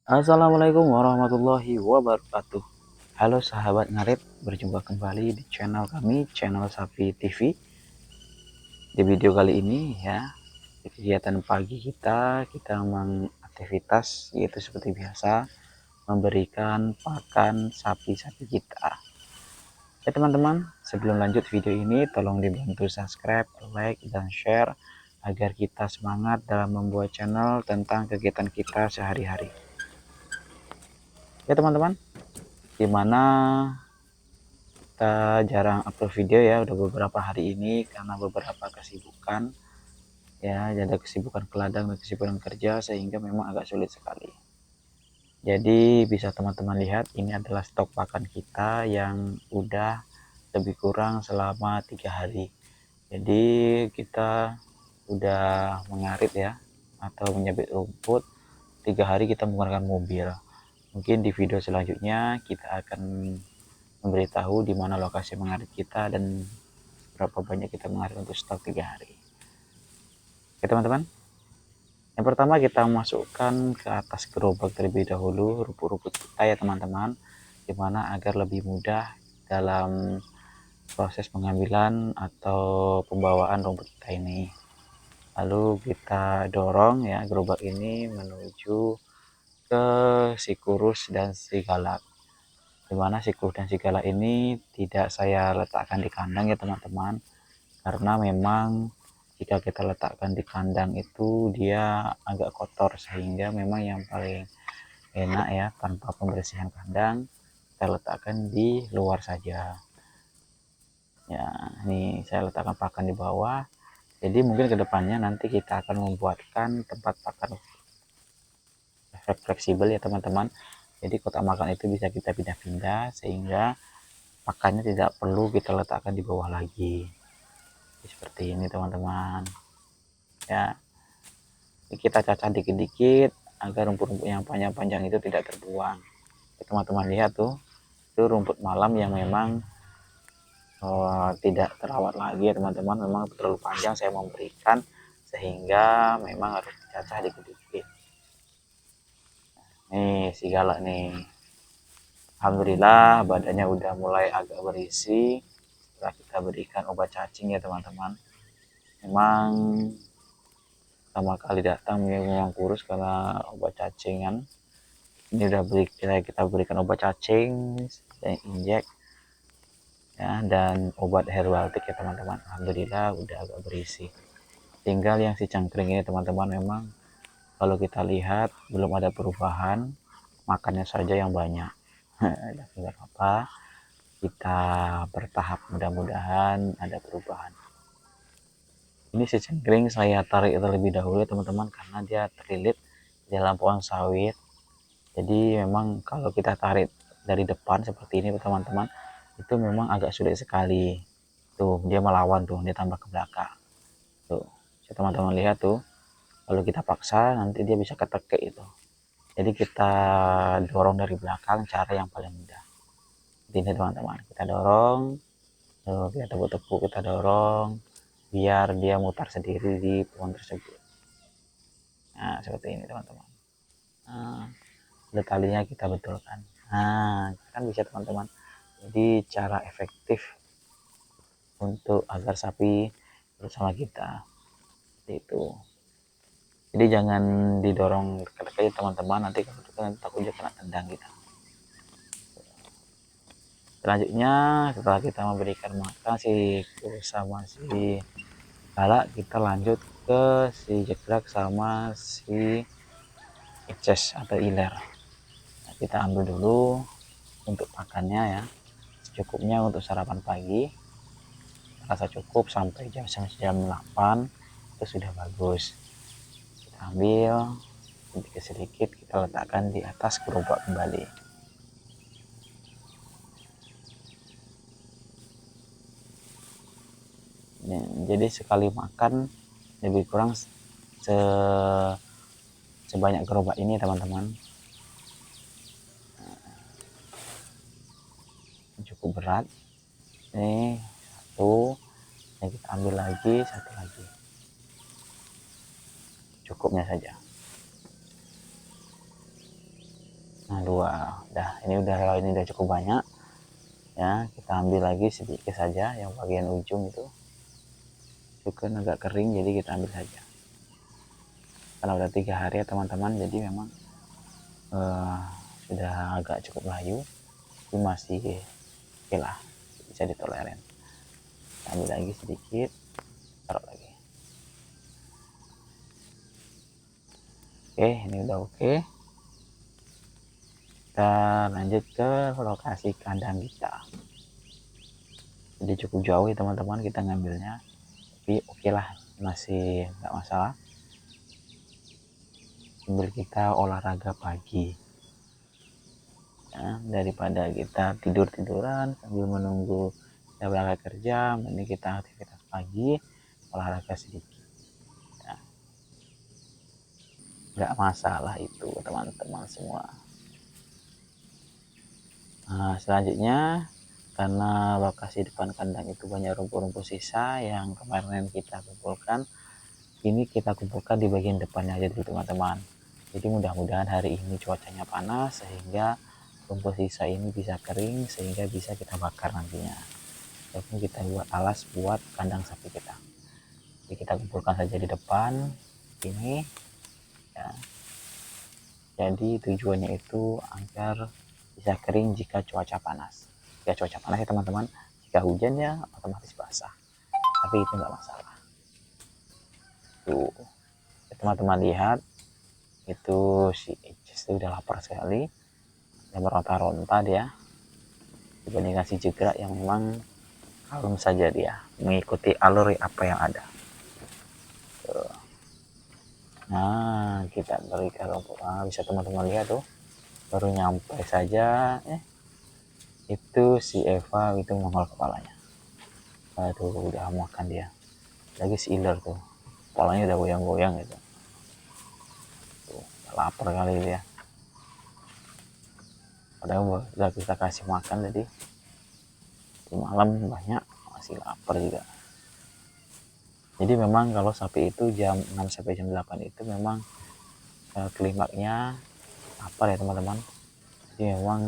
Assalamualaikum warahmatullahi wabarakatuh. Halo sahabat ngarit, berjumpa kembali di channel kami, channel Sapi TV. Di video kali ini ya, di kegiatan pagi kita mengaktivitas yaitu seperti biasa memberikan pakan sapi-sapi kita. Ya teman-teman, sebelum lanjut video ini tolong dibantu subscribe, like, dan share agar kita semangat dalam membuat channel tentang kegiatan kita sehari-hari. Ya teman-teman, dimana kita jarang upload video ya udah beberapa hari ini karena beberapa kesibukan ya, ada kesibukan ke ladang dan kesibukan kerja sehingga memang agak sulit sekali. Jadi bisa teman-teman lihat ini adalah stok pakan kita yang udah lebih kurang selama 3 hari. Jadi kita udah mengarit ya atau menyabit rumput 3 hari kita menggunakan mobil. Mungkin di video selanjutnya kita akan memberitahu di mana lokasi mengarit kita dan berapa banyak kita mengarit untuk stok 3 hari. Oke teman-teman, yang pertama kita masukkan ke atas gerobak terlebih dahulu rumput-rumput kita ya teman-teman, dimana agar lebih mudah dalam proses pengambilan atau pembawaan rumput kita ini. Lalu kita dorong ya gerobak ini menuju ke si kurus dan si galak, dimana si kurus dan si galak ini tidak saya letakkan di kandang ya teman-teman, karena memang jika kita letakkan di kandang itu dia agak kotor, sehingga memang yang paling enak ya tanpa pembersihan kandang kita letakkan di luar saja ya. Ini saya letakkan pakan di bawah, jadi mungkin kedepannya nanti kita akan membuatkan tempat pakan fleksibel ya teman-teman, jadi kotak makan itu bisa kita pindah-pindah sehingga pakannya tidak perlu kita letakkan di bawah lagi. Seperti ini teman-teman ya, kita cacah dikit-dikit agar rumput-rumput yang panjang-panjang itu tidak terbuang. Teman-teman lihat tuh, itu rumput malam yang memang tidak terawat lagi ya teman-teman, memang terlalu panjang saya memberikan sehingga memang harus dicacah dikit-dikit. Nih si galak nih, alhamdulillah badannya udah mulai agak berisi setelah kita berikan obat cacing ya teman-teman. Memang pertama kali datang memang kurus karena obat cacingan. Ini udah kita berikan obat cacing dan injek ya, dan obat herbaltik ya teman-teman. Alhamdulillah udah agak berisi. Tinggal yang si cangkring ini teman-teman, memang kalau kita lihat belum ada perubahan, makannya saja yang banyak. Tidak apa, kita bertahap, mudah-mudahan ada perubahan. Ini si cangkring saya tarik terlebih dahulu teman-teman karena dia terlilit di dalam pohon sawit. Jadi memang kalau kita tarik dari depan seperti ini teman-teman, itu memang agak sulit sekali. Tuh dia melawan tuh, dia tambah ke belakang tuh. Teman-teman lihat tuh, kalau kita paksa nanti dia bisa ketekek itu. Jadi kita dorong dari belakang, cara yang paling mudah. Ini teman-teman, kita dorong tuh, kita tepuk-tepuk, kita dorong biar dia mutar sendiri di pohon tersebut. Nah seperti ini teman-teman. Nah, talinya kita betulkan. Nah kan bisa teman-teman, jadi cara efektif untuk agar sapi bersama kita itu. Jadi jangan didorong dekat-dekat ya teman-teman, nanti kalau kita nanti takutnya kena tendang kita. Selanjutnya setelah kita memberikan makan si kurus sama si galak, kita lanjut ke si jeglak sama si eces atau iler. Nah, kita ambil dulu untuk pakannya ya, secukupnya untuk sarapan pagi. Rasa cukup sampai jam 8 itu sudah bagus. Kita ambil sedikit-sedikit, kita letakkan di atas gerobak kembali. Jadi sekali makan lebih kurang sebanyak gerobak ini teman-teman. Cukup berat. Ini satu, dan kita ambil lagi satu lagi, cukupnya saja. Nah 2 udah, ini udah cukup banyak ya. Kita ambil lagi sedikit saja yang bagian ujung itu kan agak kering, jadi kita ambil saja karena udah 3 hari ya teman-teman. Jadi memang sudah agak cukup layu, tapi masih oke lah, bisa ditoleran. Kita ambil lagi sedikit, taruh lagi. Oke, ini udah oke. Kita lanjut ke lokasi kandang kita. Jadi cukup jauh ya teman-teman kita ngambilnya, tapi oke lah, masih nggak masalah. Sambil kita olahraga pagi ya, daripada kita tidur-tiduran sambil menunggu kita berangkat kerja, mending kita aktivitas pagi, olahraga sedikit ya. Nggak masalah itu teman-teman semua. Nah selanjutnya, karena lokasi depan kandang itu banyak rumput-rumput sisa yang kemarin kita kumpulkan, ini kita kumpulkan di bagian depannya aja dulu teman-teman. Jadi mudah-mudahan hari ini cuacanya panas sehingga rumput sisa ini bisa kering, sehingga bisa kita bakar nantinya, ataupun kita buat alas buat kandang sapi kita. Jadi kita kumpulkan saja di depan ini ya. Jadi tujuannya itu agar bisa kering jika cuaca panas. Jika cuaca panas ya teman-teman, jika hujan ya otomatis basah, tapi itu nggak masalah. Tuh teman-teman lihat, itu si Eches itu udah lapar sekali, dan meronta-ronta dia dibandingkan si Jegra yang memang kalem saja, dia mengikuti alur apa yang ada. Tuh. Nah kita berikan rumput, bisa teman-teman lihat tuh, baru nyampe saja itu si Eva itu nongol kepalanya. Aduh udah makan dia. Lagi si Iler tuh kepalanya udah goyang-goyang gitu. Tuh, lapar kali dia. Padahal udah kita kasih makan tadi di malam banyak, masih lapar juga. Jadi memang kalau sapi itu jam 6 sampai jam 8 itu memang klimaknya lapar ya teman-teman. Jadi memang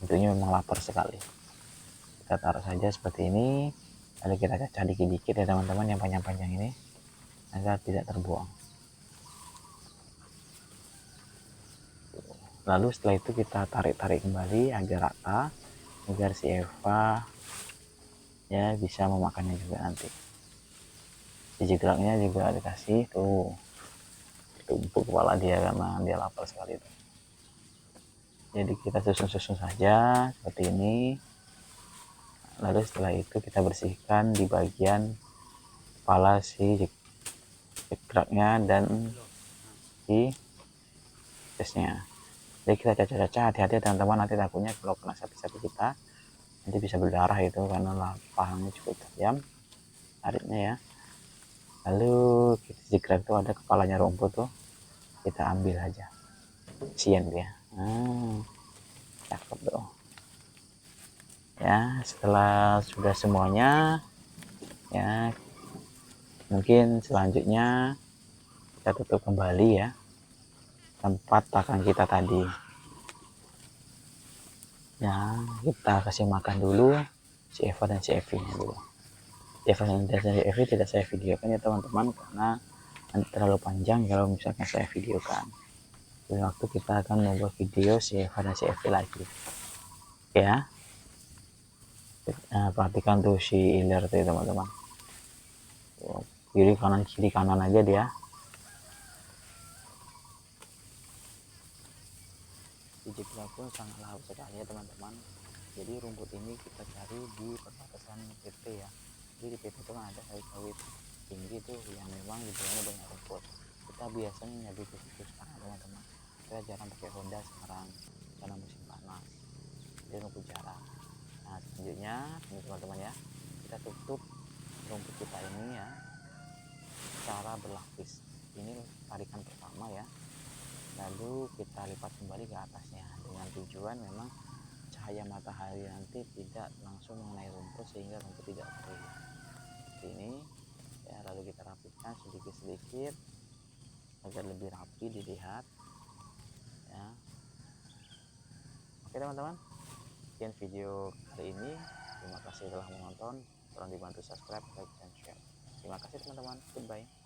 tentunya memang lapar sekali. Kita taruh saja seperti ini, lalu kita cacah dikit-dikit ya teman-teman yang panjang-panjang ini agar tidak terbuang. Lalu setelah itu kita tarik-tarik kembali agar rata, agar si Eva ya bisa memakannya juga nanti. Si Jigraknya juga dikasih tuh, tumpuk kepala dia karena dia lapar sekali tuh. Jadi kita susun-susun saja seperti ini. Lalu setelah itu kita bersihkan di bagian kepala si Jigraknya dan di chestnya. Jadi kita cacah-cacah, hati-hati teman-teman, nanti takutnya kalau kena sapi-sapi kita nanti bisa berdarah itu karena pahangnya cukup tajam taritnya ya. Lalu kita Jigrak itu ada kepalanya rumput tuh, kita ambil aja, sian dia. Cakep tuh ya. Setelah sudah semuanya ya, mungkin selanjutnya kita tutup kembali ya tempat pakan kita tadi ya. Kita kasih makan dulu si Eva dan si Evi nya dulu. Eva dan si Evi tidak saya videokan ya teman-teman, karena nanti terlalu panjang kalau misalkan saya videokan. Di waktu kita akan membuat video si Eva dan si Evi lagi ya. Nah, perhatikan tuh si Iler tuh teman-teman, kiri kanan aja dia. Jigrak pun sangat lahap sekali ya teman-teman. Jadi rumput ini kita cari di perbatasan PT ya. Jadi di PT itu kan ada sawit-sawit tinggi tuh yang memang di bawahnya banyak rumput. Kita biasanya nyari ke situ sekarang teman-teman. Kita jarang pakai Honda sekarang karena musim panas, jadi rumput jarang. Nah selanjutnya ini teman-teman ya, kita tutup rumput kita ini ya secara berlapis. Ini tarikan pertama ya, lalu kita lipat kembali ke atasnya dengan tujuan memang cahaya matahari nanti tidak langsung mengenai rumput sehingga rumput tidak kering. Seperti ini ya, lalu kita rapikan sedikit-sedikit agar lebih rapi dilihat ya. teman-teman, sekian video kali ini. Terima kasih telah menonton. Tolong dibantu subscribe, like, dan share. Terima kasih teman-teman. Goodbye.